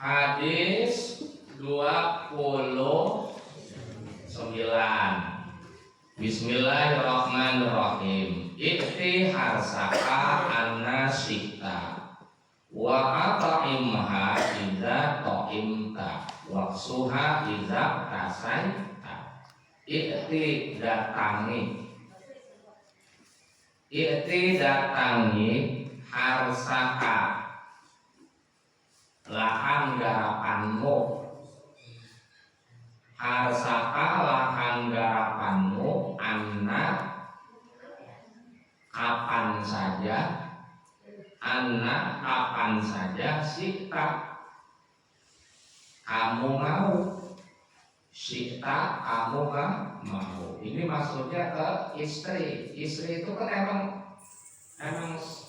Hadis 29. Bismillahirrahmanirrahim. Ikti harsaka annasita wa ata'imha idza ta'imta waqsuha idza tasaita. Ikti datangi harsaka lahan garapanmu, harsaka lahan garapanmu, anak kapan saja sita kamu mau, sita kamu mau. Ini maksudnya ke istri. Istri itu kan emang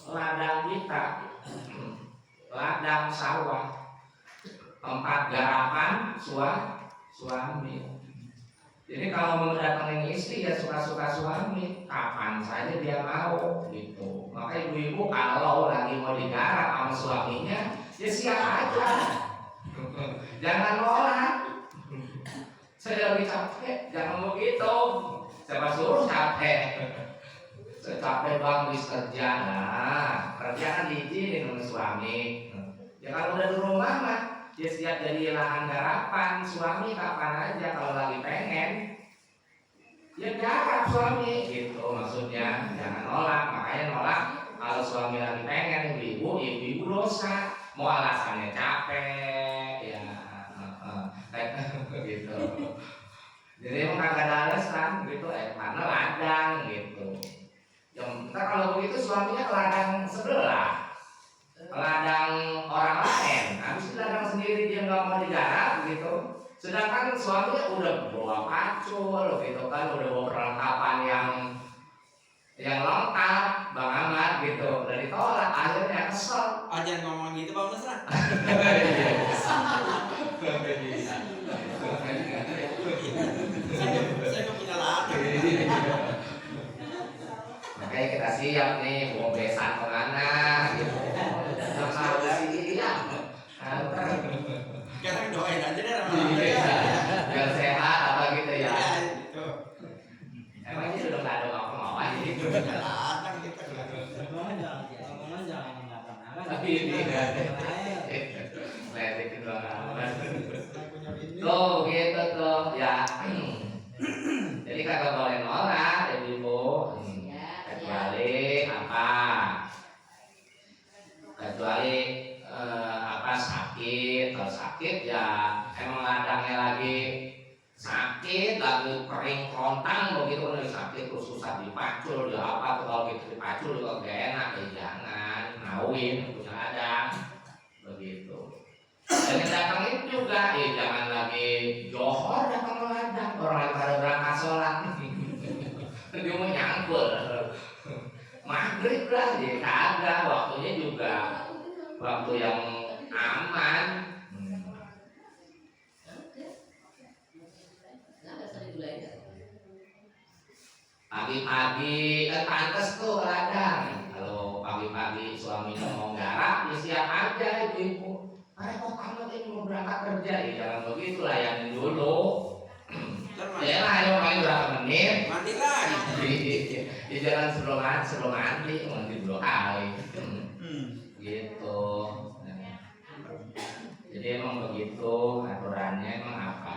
ladang kita, ladang sawah, tempat garapan suami. Jadi kalau mau datangin istri ya suka-suka suami, kapan saja dia mau gitu. Maka ibu-ibu kalau lagi mau digarap sama suaminya, ya siap aja. Jangan nolak. Saya lagi capek, jangan begitu. Siapa suruh capek? Saya capek bang bis kerja, nah kerjaan diizinin sama suami. Ya kalau udah di rumah mah dia siap jadi lahan garapan suami kapan aja kalau lagi pengen. Ya garap suami gitu maksudnya, jangan nolak. Makanya nolak kalau suami lagi pengen, ibu dosa. Mau alasannya capek ya gitu. Jadi emang kagak ada alasan gitu, karena ladang gitu. Yang ntar kalau begitu suaminya ke ladang sebelah, ke ladang orang lain, habis ladang sendiri dia nggak mau digarap gitu. Sedangkan suaminya udah bawa pacul gitu kan, udah bawa perlengkapan yang lengkap, Bang Ahmad gitu, udah ditolak, akhirnya kesel. Jangan ngomong gitu Bang Nusra. Saya punya ladang. Makanya kita siap nih, mau besan kemana gitu. Sama siap. Sekarang doain aja deh Biar sehat apa gitu ya. Emang ini udah nggak ada apa-apa gitu. Ladang gitu. Tapi ini ledekin banget. Tuh gitu tuh ya. Jadi kagak boleh nolak ibu. Kecuali apa? Kecuali sakit. Kalau sakit ya emang ladangnya lagi sakit, lagi kering kerontang begitu, lagi sakit terus susah dipacul, ya apa tuh kalau gitu dipacul juga gak enak, ya jangan ngawin punya ladang begitu. Dan yang datang itu juga, jangan lagi johor datang ke ladang, orang lagi pada berangkat sholat, dia mau nyangkul, maghrib lah, dia kagak, waktunya juga waktu yang aman. Pagi-pagi pantes tuh ke ladang. Kalau pagi-pagi suaminya mau garap, ya siap aja ibu-ibu. Kok kamu ini mau berangkat kerja, ya jangan begitu, layanin dulu. Ya lah, ayo main berapa menit. Mandi lagi. Ya jangan sebelum mandi 2 kali. Gitu. Jadi emang begitu aturannya. Emang apa?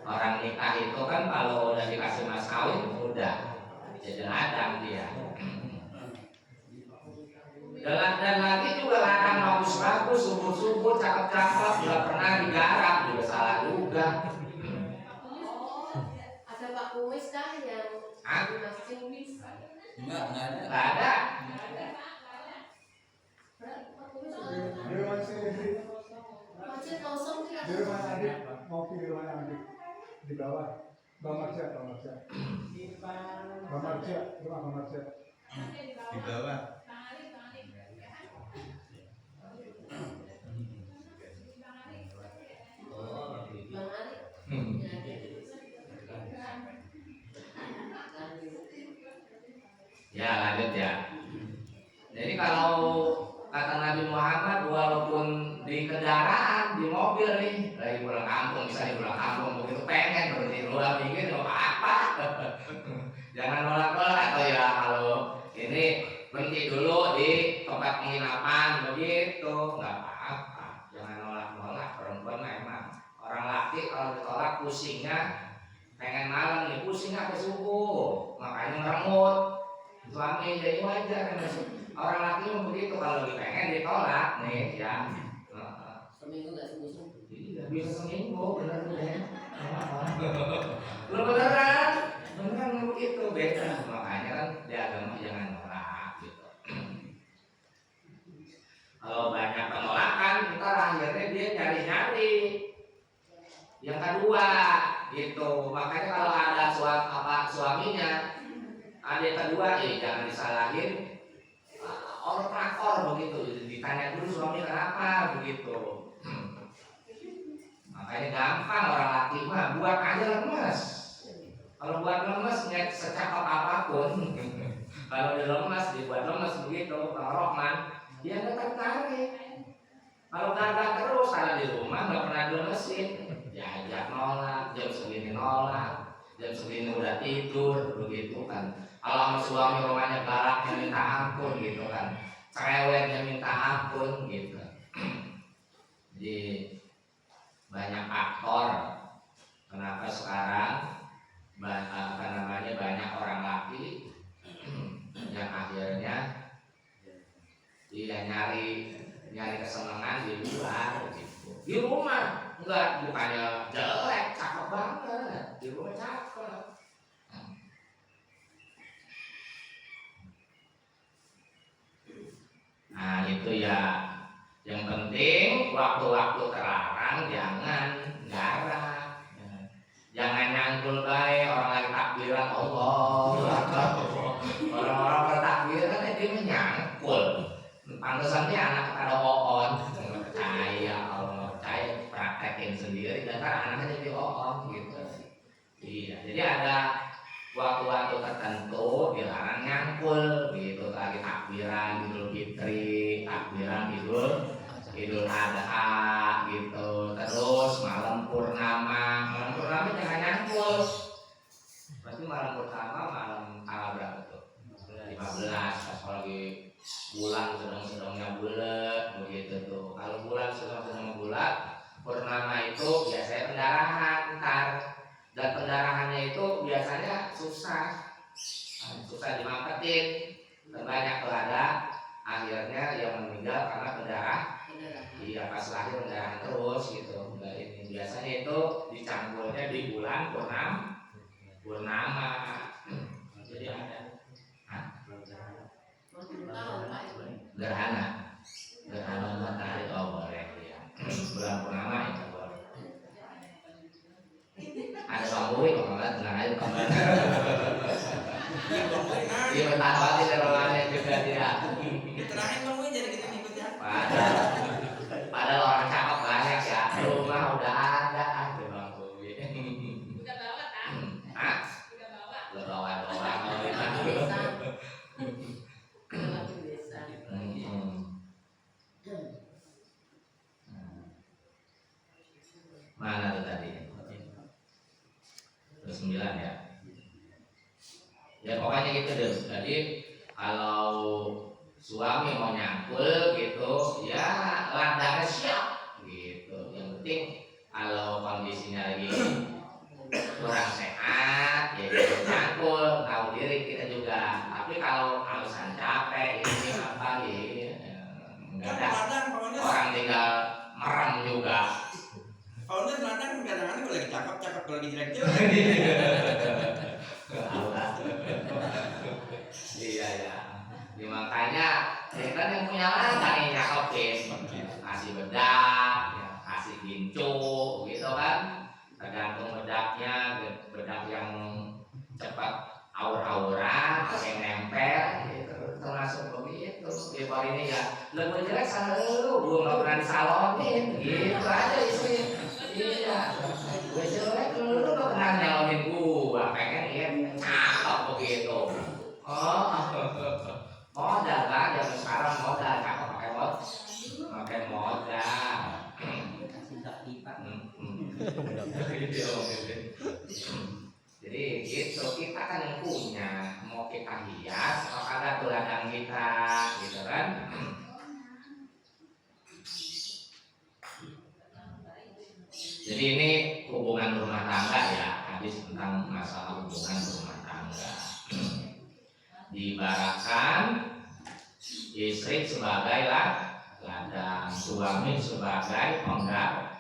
Orang nikah itu kan kalau udah dikasih mas kawin udah jadi ladang dia. Dan lagi juga ladang bagus-bagus, subur-subur, cakep-cakep, juga pernah digarap, juga salah juga. Ada Pak Kumis kah yang di masjid? Enggak ada. Nggak ada. Pak Kumis masjid kosong sih. Di rumah adik, ngopi di rumah adik di bawah. Bang Marcia. Rumah Bang Marcia. Di bawah. Bang Ari. Ya lanjut ya. Jadi kalau kata Nabi Muhammad, walaupun di kendaraan mobil nih, lagi pulang kampung, misalnya pulang kampung begitu pengen berhenti dulu mikir nggak apa-apa. Jangan nolak-nolak atau ya kalau ini berhenti dulu di tempat penginapan begitu, nggak apa-apa. Jangan nolak-nolak, perempuan memang orang laki kalau ditolak pusingnya, pengen malam nih pusingnya sampai subuh, makanya ngeremut. Suami jadi wajar orang laki begitu kalau lagi pengen ditolak nih ya. Seminggu nggak sembuh-sembuh. Iya bisa seminggu bener deh. Lu beneran begitu beda, makanya kan di agama jangan nolak gitu. Kalau banyak penolakan ntar akhirnya dia nyari-nyari yang kedua gitu. Makanya kalau ada suaminya ada yang kedua jangan disalahin orang prakor begitu, ditanya dulu suami kenapa begitu. Makanya gampang orang laki mah buat aja lemes. Kalau buat lemes nggak secakap apapun. Kalau dia lemes dibuat lemes begitu, Bang Rohman dia nggak tertarik. Kalau gagal terus ada di rumah nggak pernah dilemesin, diajak nolak, jam segini nolak, jam segini udah tidur begitu kan. Kalau sama suami rumahnya galaknya minta ampun gitu kan, cerewetnya minta ampun gitu. Jadi banyak aktor kenapa sekarang banyak orang laki yang akhirnya dia nyari kesenangan di luar gitu. Di rumah enggak, bukannya jelek, cakep banget, di rumah cakep. Nah itu ya, yang penting waktu-waktu terlarang jangan garang, jangan nyangkul baik orang lagi takbiran Allah. Orang-orang bertakbiran dia menyangkul. Pantesannya anak ada oon, percaya Allah percaya praktekin sendiri, dan anaknya jadi oon gitu. Iya, jadi ada waktu-waktu tertentu dilarang nyangkul gitu, lagi takbiran Idul Fitri, takbiran Idul Adha gitu, terus malam purnama jangan nyangkul. Berarti malam purnama malam tanggal berapa tuh? 15, pas lagi bulan sedang-sedangnya bulat begitu tuh. Kalau bulan sedang-sedangnya bulat, purnama itu biasanya pendarahan ntar. Dan pendarahannya itu biasanya susah dimangketin, dan banyak tuh ada akhirnya yang meninggal karena pendarah. Iya, pas lahir pendarahan terus gitu. Nah, ini biasanya itu dicampurnya di bulan purnama. Jadi ada gerhana matahari boleh ya. Bulan purnama itu boleh. Ada bambuin kok enggak tenang aja kemarin. Iya bertahun terolannya juga dia. Terakhir bambuin jadi kita ikut ya. Padahal orang cakep banyak ya. Rumah udah ada bambuin. Udah bawa kan? Hah? Udah bawa. Bawa kalau mana tuh tadi? Terus 9 ya. Ya pokoknya gitu deh. Jadi kalau suami mau nyangkul gitu, ya ladangnya siap gitu. Yang penting kalau kondisinya lagi kurang sehat, ya kita nyangkul, tahu diri kita juga. Tapi kalau alasan capek ini apa gitu, enggak ada. Orang tinggal merem juga. Kalau dia kadang kadang-kadang kalau lagi cakep kalau lagi jelek Iya ya. Makanya ya kan yang punya ladang yang nyakokin, kasih bedak, ya, kasih gincu, gitu kan. Tergantung bedaknya, bedak yang cepat aur-auran, yang nempel, gitu. Termasuk begitu. Di bawah ini ya, lebih jelek sama lu, gue nggak pernah disalonin, gitu aja istri. Iya, gue jelek lu nggak pernah nyalonin gue, pengen ya cakep begitu. Oh, modal kan, zaman sekarang modal, cakep pakai modal. Jadi gitu, kita kan yang punya, mau kita hias atau ada tuh ladang kita, gitu kan? Jadi ini hubungan rumah tangga ya, hadis tentang masalah hubungan rumah tangga. Diibaratkan istri sebagai ladang, suami sebagai penggarap.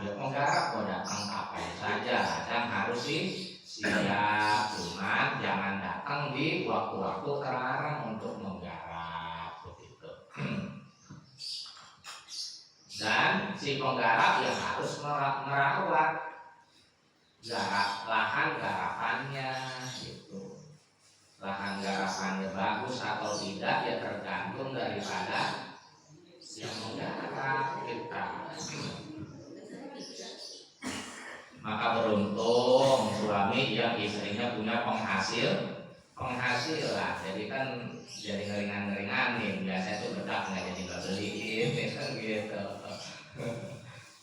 Ya penggarap mau datang kapan saja, ladang harus siap, cuman jangan datang di waktu-waktu terlarang untuk menggarap begitu. Dan si penggarap yang harus merawat lahan garapannya gitu. Lahan garapannya bagus atau tidak ya tergantung daripada yang menggarap kita. Maka beruntung suami yang istrinya punya penghasil lah. Jadi kan jadi ngeringan-ngeringanin. Biasanya tuh bedak nggak jadi nggak beliin, kan gitu.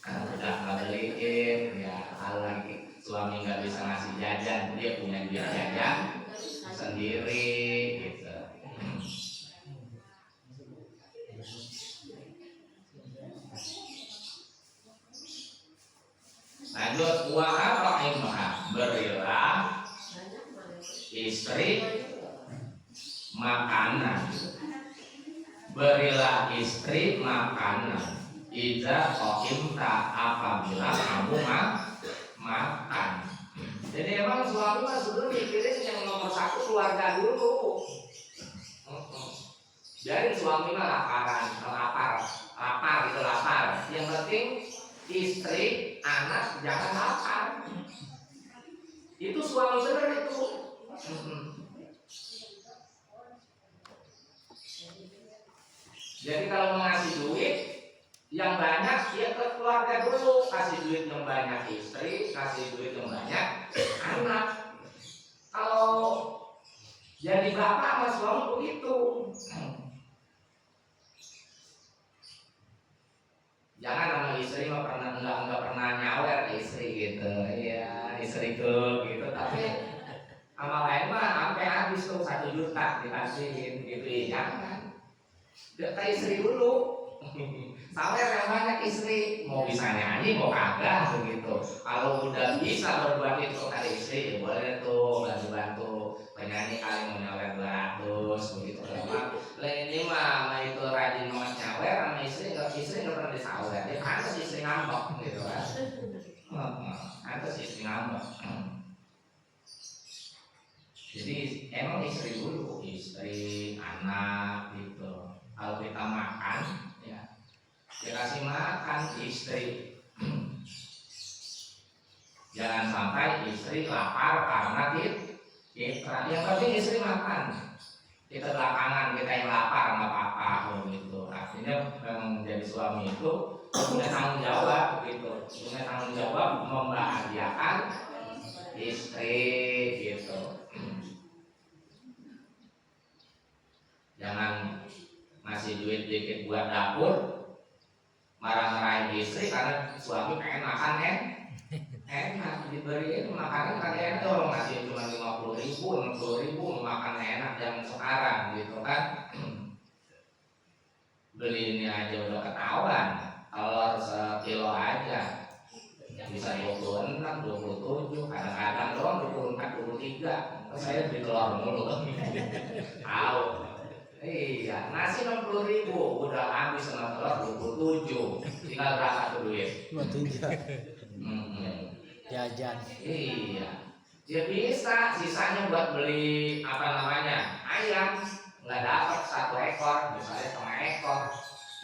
Bedak nggak beliin, ya kalau lagi suami nggak bisa ngasih jajan, dia punya duit jajan sendiri gitu. Lanjut, wa'ata'imha, berilah istri makanan. Berilah istri makanan. Idza qimta, apabila kamu makan. Jadi emang suami mah sebelum mikirin yang nomor satu keluarga dulu. Jadi suami mah lapar. Yang penting istri, anak jangan lapar. Itu suami bener itu. Jadi kalau mau ngasih duit yang banyak ya ke keluarga dulu, kasih duit yang banyak istri, kasih duit yang banyak anak. Kalau jadi bapak sama suami begitu. Jangan sama istri mah enggak pernah nyawer istri gitu. Iya, istriku gitu, tapi sama lain mah sampai habis tuh 1 juta dikasihin gitu ya. Jangan. Ke istri dulu. Sawer yang banyak istri, mau bisa nyanyi mau kagak begitu. Kalau udah bisa berbuat itu ke istri, ya boleh tuh bantu penyanyi kali mau nyawer 200 begitu. Ini mah itu rajin banget nyawer sama istri nggak pernah disawer. Dia pantas istri ngambek gitu kan. Pantas istri ngambek. Jadi emang istri dulu, istri, anak gitu. Kalau kita makan, ya dikasih makan istri. Jangan sampai istri lapar karena kita. Yang penting istri makan. Kita belakangan, kita yang lapar nggak apa-apa begitu. Artinya memang menjadi suami itu punya tanggung jawab begitu. Punya tanggung jawab membahagiakan istri gitu. Jangan ngasih duit dikit buat dapur, marah-marahin istri karena suami pengen makan enak diberiin makanan kagak enak. Orang ngasih cuma 50.000, 60.000 makan enak zaman sekarang gitu kan. Beli ini aja udah ketahuan, telur sekilo aja bisa 26, 27, kadang-kadang doang 24, 23. Saya beli telur mulu tahu. Iya, nasi 60.000 udah habis sama telur 27. Tinggal berapa tuh duit? 27. Jajan. Iya. Ya bisa, sisanya buat beli ayam. Nggak dapat 1 ekor, misalnya 1,5 ekor.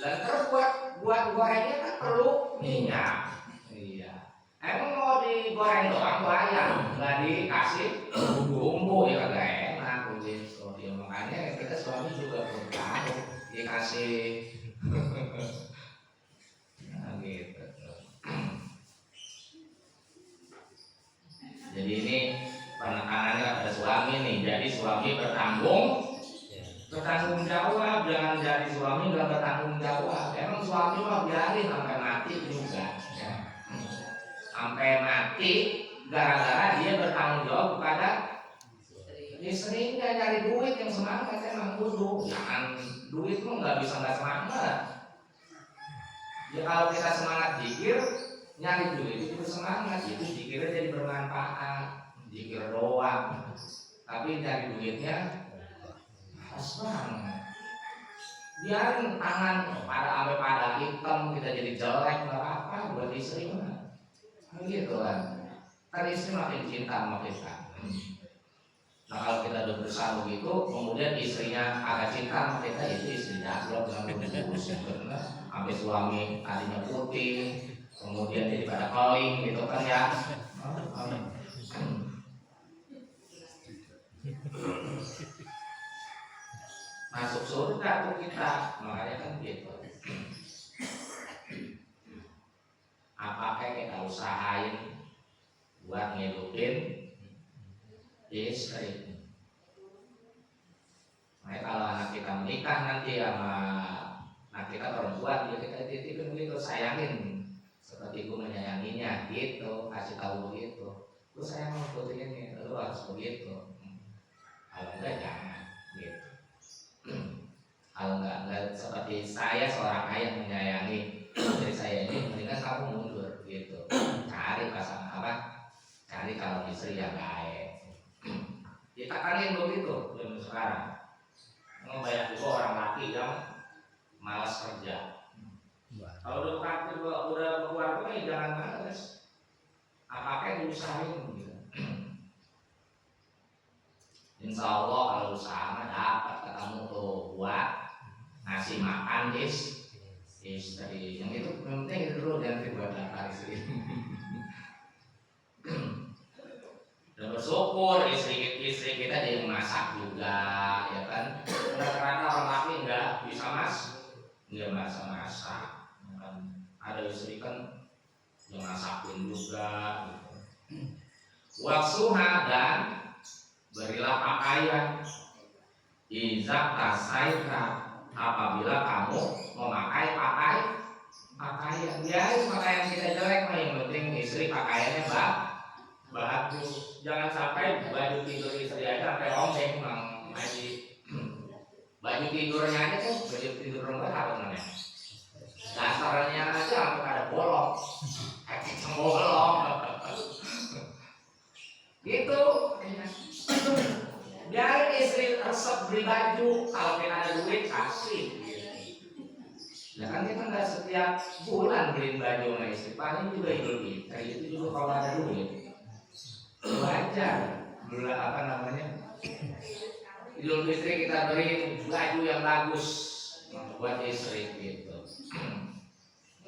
Dan terus buat gorengnya kan perlu minyak. Iya. Emang mau digoreng doang tuh ayam, nggak dikasih bumbu ya kagak enak begitu. Ya makanya kita suami juga perlu tahu dikasih nah, gitu. Jadi ini penekanannya pada suami nih. Jadi suami bertanggung jawab, jangan jadi suami nggak bertanggung jawab. Emang suami mah biarin sampai mati juga. Ya. sampai mati gara-gara dia bertanggung jawab kepada istrinya. Nyari duit yang semangat emang kudu, jangan duit tuh nggak bisa nggak semangat. Ya kalau kita semangat zikir, nyari duit itu semangat, itu zikirnya jadi bermanfaat, zikir doang. Tapi nyari duitnya pas banget. Biarin tangan sampai pada hitam kita jadi jelek nggak apa buat istri mah. Gitu kan. Kan istri makin cinta sama kita. Nah kalau kita udah berusaha begitu, kemudian istrinya agak cinta sama kita, itu istri jablok yang lurus, sampai suami tadinya putih, kemudian jadi pada keling gitu kan ya. Masuk surga tuh kita, makanya kan gitu. Apakah kita usahain buat ngidupin istri. Makanya kalau anak kita menikah nanti sama anak kita perempuan, ya kita titipin begitu, sayangin seperti ibu menyayanginya gitu, kasih tahu begitu. Lu sayang sama putri ini, lu harus begitu. Kalau enggak jangan gitu. Kalau enggak seperti saya seorang ayah menyayangi putri saya ini, mendingan kamu mundur gitu. Cari pasangan apa? Cari calon istri yang baik. Ditakanin begitu zaman sekarang. Banyak juga orang laki yang malas kerja. Kalau udah praktik udah keluarga ya jangan malas. Apa-apa yang diusahain gitu. Insya Allah kalau usaha mah dapat ketemu tuh buat ngasih makan istri. Yang itu penting itu dulu, jangan buat daftar istri. Dan bersyukur istri kita jadi masak juga, ya kan? Rata-rata orang laki nggak bisa masak. Kan ada istri kan yang masakin juga. Gitu. Waksuha, dan berilah pakaian. Izak tasaika, apabila kamu memakai pakaian. Biarin pakaian kita jelek, mah yang penting istri pakaiannya bagus. Jangan sampai baju tidur istri aja sampai rombeng, Mang Haji. Baju tidurnya aja tuh, baju tidur perempuan apa namanya? Dasarnya aja sampai ada bolong. Bolong. Gitu. Biarin istri resep beli baju, kalau kita ada duit kasih. Ya kan kita nggak setiap bulan beliin baju sama istri, paling juga Idul Fitri itu juga kalau ada duit. Wajar, bulan apa namanya? Idul Fitri kita beri baju yang bagus buat istri gitu.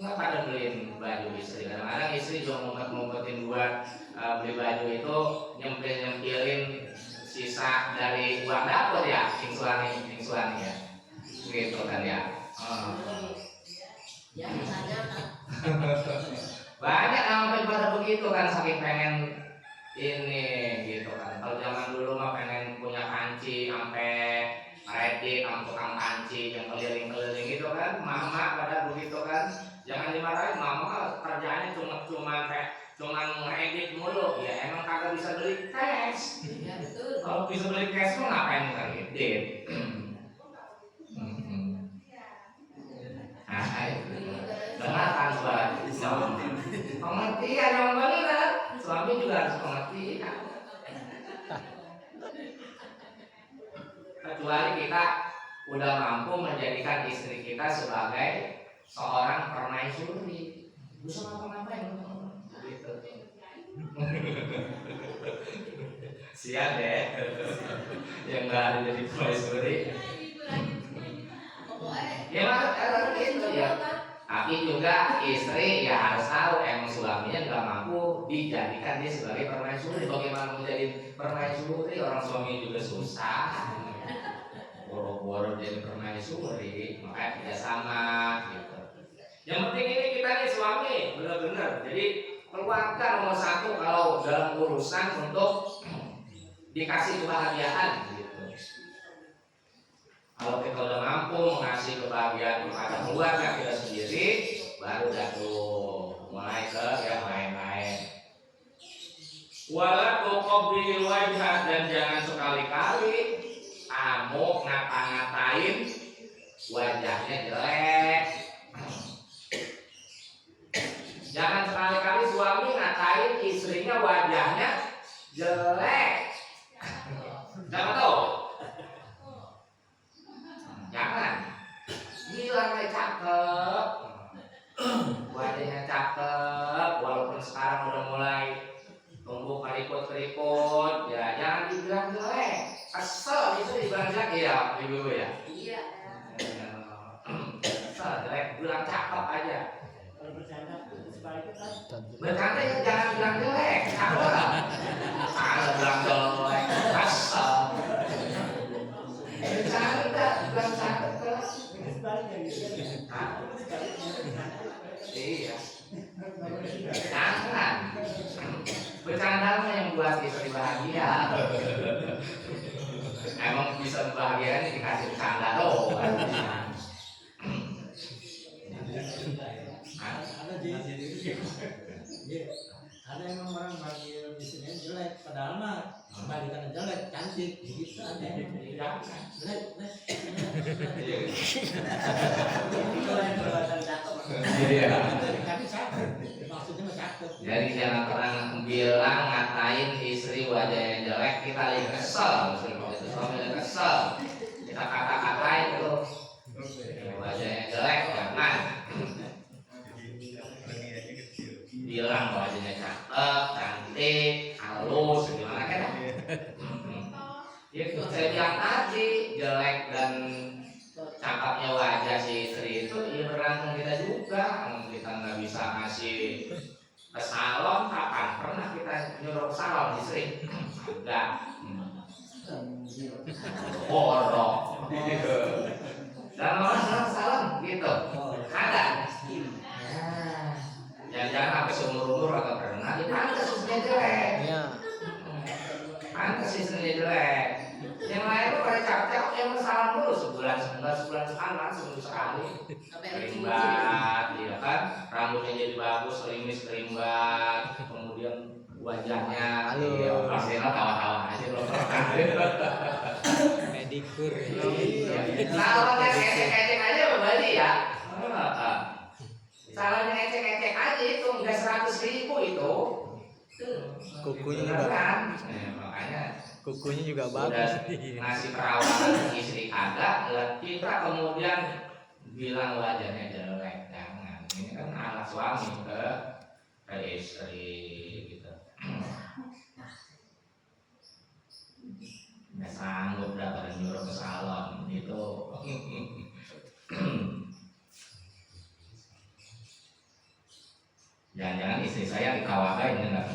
Nggak pada beliin baju istri. Kadang-kadang istri juga ngumpet-ngumpetin buat beli baju itu, nyempil-nyempilin sisa dari uang dapur ya, singsuani ya, gitu kan ya. Ya misalnya Banyak sampai pada begitu kan, saking pengen ini gitu kan. Kalau zaman dulu mah pengen punya panci sampai kredit sama tukang panci yang keliling-keliling gitu kan. Mama pada begitu kan. Jangan dimarahin, mama kerjaannya cuma ngedit mulu. Ya emang kagak bisa beli cash. ya betul. Kalau bisa beli cash mah ngapain ngedit? Dengarkan suara pengertian yang benar. Suami juga harus pengertian. Kecuali kita udah mampu menjadikan istri kita sebagai seorang permaisuri, bisa ngapa-ngapain gitu. Siap deh yang nggak ada jadi permaisuri. Ya maksudnya gitu ya. Tapi juga istri ya harus tahu emang suaminya nggak mampu dijadikan dia sebagai permaisuri. Bagaimana menjadi permaisuri? Orang suami juga susah. Boro-boro jadi permaisuri, makanya kerjasama gitu. Yang penting ini kita nih suami benar-benar. Jadi keluarga nomor satu kalau dalam urusan untuk dikasih kebahagiaan gitu. Kalau kita udah mampu mengasih kebahagiaan kepada keluarga kita sendiri, baru jatuh mulai ke yang lain-lain. bil wajah, dan jangan sekali-kali kamu ngata-ngatain wajahnya jelek. Jangan sekali-kali suami ngatain istrinya wajahnya jelek. Jangan tahu. Jangan. Bilangnya cakep, wajahnya cakep, walaupun sekarang udah mulai tumbuh keriput-keriput, ya jangan dibilang jelek. Kesel itu dibilang jelek ya, ibu ya. Iya. Kesel jelek, bilang cakep aja. Kalau bercanda sebaliknya kan Bercanda ya jangan bilang jelek, cakep. Salah bilang jelek, kesel. Bercanda bilang cakep terus. sebaliknya gitu. Iya. Jangan. Bercanda mah yang buat istri bahagia. Emang bisa bahagia ini dikasih bercanda doang. Ada emang orang bagi istrinya jelek, padahal mah kebalikannya jelek, cantik, gitu ada. Jelek. Kalau yang berbadan cakep, Iya. kami cakep, maksudnya mah cakep. Jadi jangan pernah bilang ngatain istri wajahnya jelek, kita lagi kesel, itu suami lagi kesel, kita kata-katain tuh wajahnya jelek, jangan. Bilang wajahnya cakep, cantik, halus, gimana kan? Itu saya bilang tadi, jelek dan cakepnya wajah si istri itu ya bergantung kita juga. Kita nggak bisa ngasih ke salon, kapan pernah kita nyuruh ke salon istri? Enggak. Bodoh. Dan orang salon gitu. Ada. Jangan-jangan sampai seumur-umur agak pernah. Ya pantas istrinya jelek. Pantas istrinya jelek. Yang lain tuh pada cakep-cakep yang bersalah dulu sebulan sekali, seminggu sekali. Kerimbat, ya kan? Rambutnya jadi bagus, kerimbat, kemudian wajahnya, iya, pastinya tawa-tawa aja loh. Pedikur. Salonnya ecek-ecek aja berbalik ya. Salonnya ecek-ecek aja itu nggak 100.000 itu. Kukunya Bener juga, kan? Makanya kukunya juga udah bagus. ngasih perawatan istri kagak, kita kemudian bilang wajahnya jelek, jangan. Ini kan anak suami ke istri gitu. Nggak sanggup dah pada nyuruh ke salon itu. Jangan-jangan istri saya ditawarin ya nggak?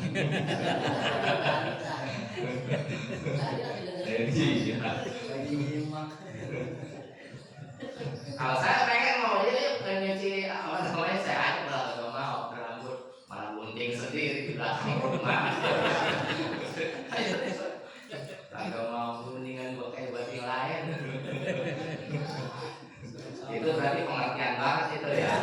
Kalau saya pengen mau jadi nyuci apa namanya saya aja kalau nggak mau berambut malah gunting sendiri di belakang rumah. Kalau mau guntingan pakai buat yang lain. Itu berarti pengertian banget itu ya.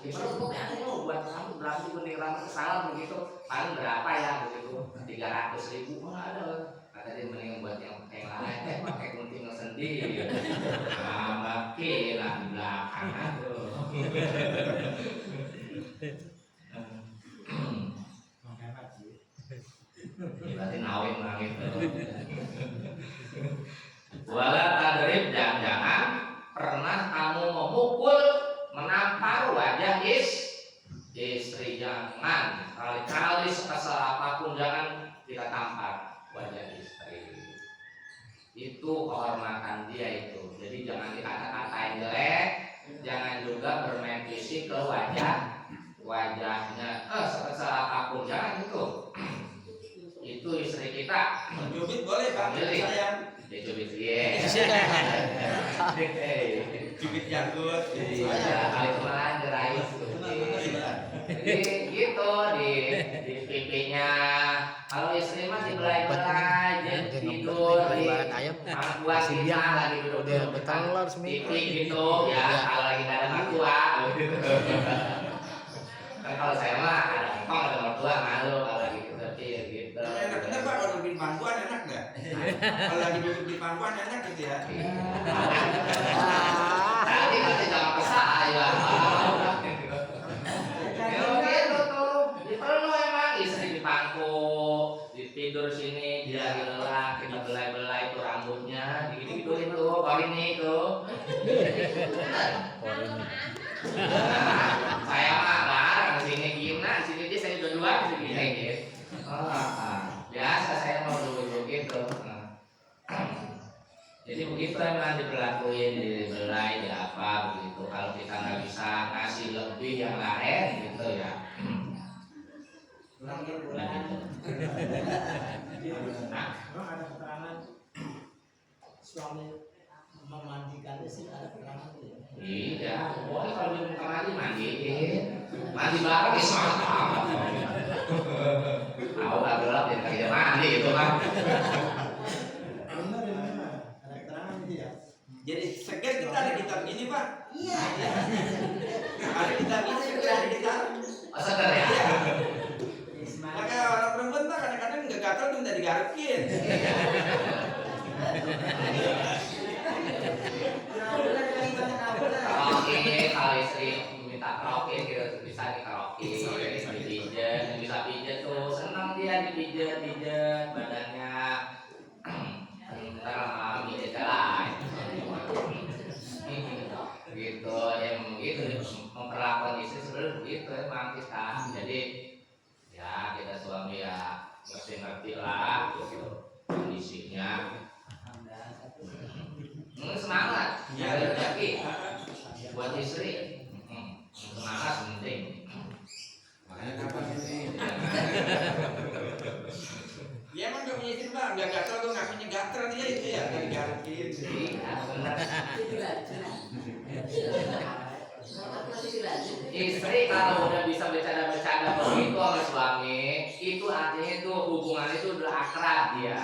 Gimana pokoknya saya mau buat kamu berarti gunting rambut kesalahan begitu paling berapa ya begitu 300.000 ada kata dia mending buat yang pakai lain pakai gunting sendiri makin lah di belakang aduh. Berarti nawin wala tadrib, jangan pernah kamu memukul menampar wajah istri, jangan kali-kali sekesal apapun jangan kita tampar wajah istri. Itu kehormatan dia itu. Jadi jangan dikata-katain jelek, jangan juga bermain fisik ke wajahnya. Sekesal apapun jangan itu. Itu istri kita. Mencubit boleh Pak, sayang. Dicubit dia. Cubit janggut. Iya, kali kemarin diraih. Jadi gitu di pipinya. Kalau istri mah dibelai-belai, tidur di buat kita lagi duduk pipi gitu ya. Kalau lagi nggak ada mertua. Kan kalau saya mah ada kong ada mertua malu kalau lagi gitu. Enak bener Pak, kalau Kalau lagi duduk di pangkuan enak gitu ya. Tapi kan tidak ke saya. Ya begitu tuh. Perlu emang istri di pangku, tidur sini dia lagi lelah, kita belai-belai tuh rambutnya, digituin tuh, ini tuh. Saya mah bareng sini gimana, sini dia saya dua-dua sini gitu. Biasa saya mau dulu gitu. Jadi begitu emang diperlakuin, dibelai, di apa begitu. Kalau kita nggak bisa ngasih lebih yang lain gitu ya. Kurang gitu. Nah, Memang ada keterangan suami memandikan istri, ada keterangan itu ya? iya, boleh kalau di muka mandi mandiin, mandi bareng ya mantap. Tahu nggak gelap ya kita mandi itu kan. Benar ya, benar. Ada keterangan itu ya? Jadi seger kita ada kitab ini Pak. Iya. Ada kitab ini seger ada kitab. Oh, sadar ya. Maka orang perempuan Pak kadang-kadang nggak gatal tuh minta digarekin. Karaoke, kalau istri minta karaoke gitu bisa di karaoke, dipijet, bisa pijet tuh senang dia dipijet badannya. Ntar lama pijet lain. Gitu ya begitu memperlakukan istri sebenarnya begitu emang kita. Jadi ya kita suami ya mesti ngerti lah gitu kondisinya. Semangat ya rezeki buat istri. Semangat penting. Makanya kapan ini? Ya emang gak punya istri Pak, nggak gatal tuh nggak punya gatal dia itu ya nggak digarekin. Iya benar. Istri kalau udah bisa bercanda-bercanda begitu sama suami, itu artinya itu hubungan itu udah akrab dia.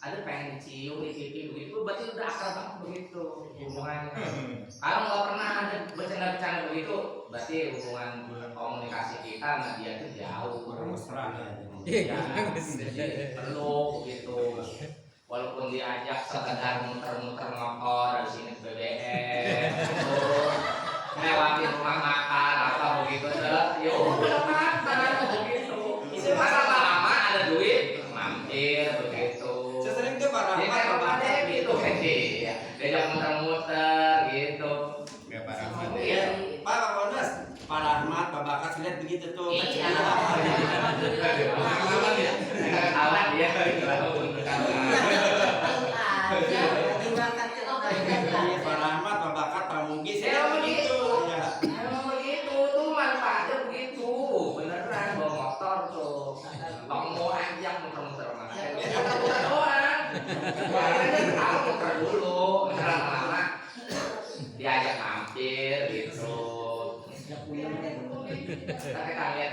Ada pengen dicium, dicium begitu, berarti udah akrab banget begitu hubungannya. Kalau nggak pernah ada bercanda-bercanda begitu, berarti hubungan komunikasi kita sama dia itu jauh. Mesra ya. Ya, jadi perlu gitu. Walaupun diajak sekedar muter-muter motor dari sini ke BBM, melewati rumah makan apa begitu deh, ya udah makan begitu. Masa lama ada duit mampir begitu. Sesering tuh Pak Dia kan Rahmat. ada gitu kan dia, diajak muter-muter gitu. Nggak Pak Rahmat. Iya. Pak Bonus, Pak Rahmat, Pak Bakas lihat begitu tuh. Iya. Pengalaman ya, kawan dia Iya, Pak Rahmat, Pak Bakat, Pak Mungki, saya begitu. Ya. Emang begitu tuh manfaatnya begitu, beneran bawa motor tuh, mau ajak muter-muter mana? Muter doang, akhirnya tahu muter dulu, lama-lama diajak mampir gitu. Tapi kami lihat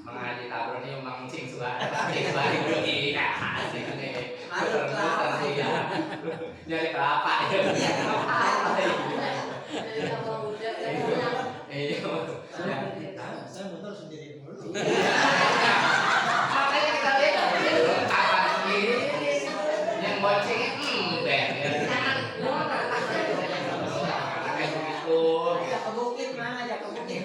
mengaji tabur ini memang cing suara begini, asik nih. Muter-muter dia, nyari kelapa ya. Saya motor sendiri dulu. Makanya kita lihat kapan sendiri yang boncengnya ben ya. Jangan kayak begitu. Ajak ke bukit mana? Ajak ke bukit.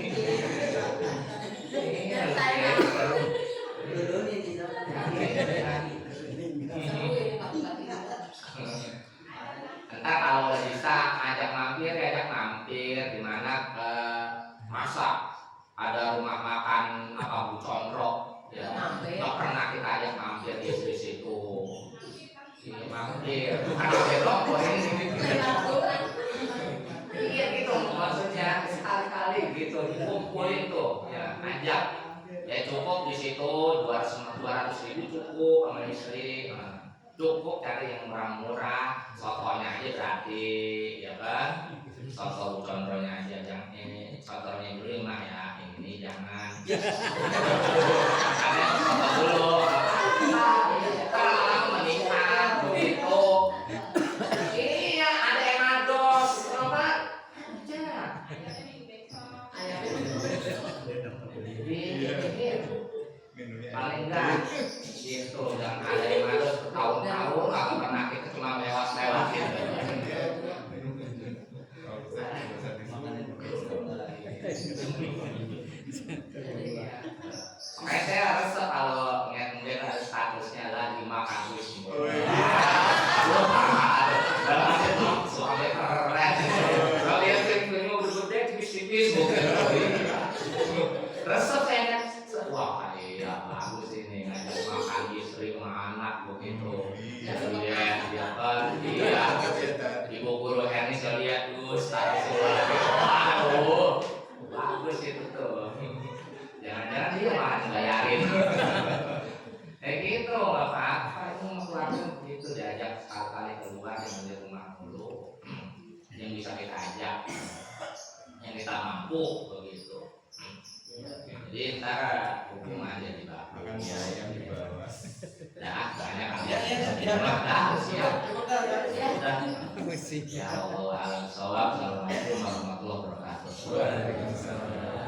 Entar kalau udah bisa ajak mampir di mana ke masak ada rumah makan apa Bu Condro ya nggak pernah kita ajak mampir di situ ini mampir bukan mampir loh ini iya gitu maksudnya sekali-kali gitu dikumpulin tuh ya ajak ya cukup di situ 200.000 cukup sama istri. Cukup cari yang murah-murah, sotonya aja berarti, ya kan? Soto Bu Condronya aja, jangan ini sotonya dulu mah ya, ini jangan. Ada soto dulu, kalau menikah begitu. Iya, ada yang ngados, apa? Aja. Paling enggak gitu, jangan ada yang ngados bertahun-tahun. wah iya bagus ini ngajak makan istri sama anak begitu. Lihat dia kan dia ibu guru Herni saya lihat Ustaz waduh bagus itu tuh. Jangan-jangan dia malah bayarin. Kayak gitu nggak apa-apa itu mau keluarga begitu diajak sekali-kali keluar jangan di rumah dulu. Yang bisa kita ajak, yang kita mampu begitu. Jadi ntar hukum aja di bawah. Makan mie ayam di bawah. Dah banyak kan. Ya. Dah siap. Cukup dah. Sudah. Musik. Ya Allah alam sawab. Assalamualaikum warahmatullahi wabarakatuh. Waalaikumsalam.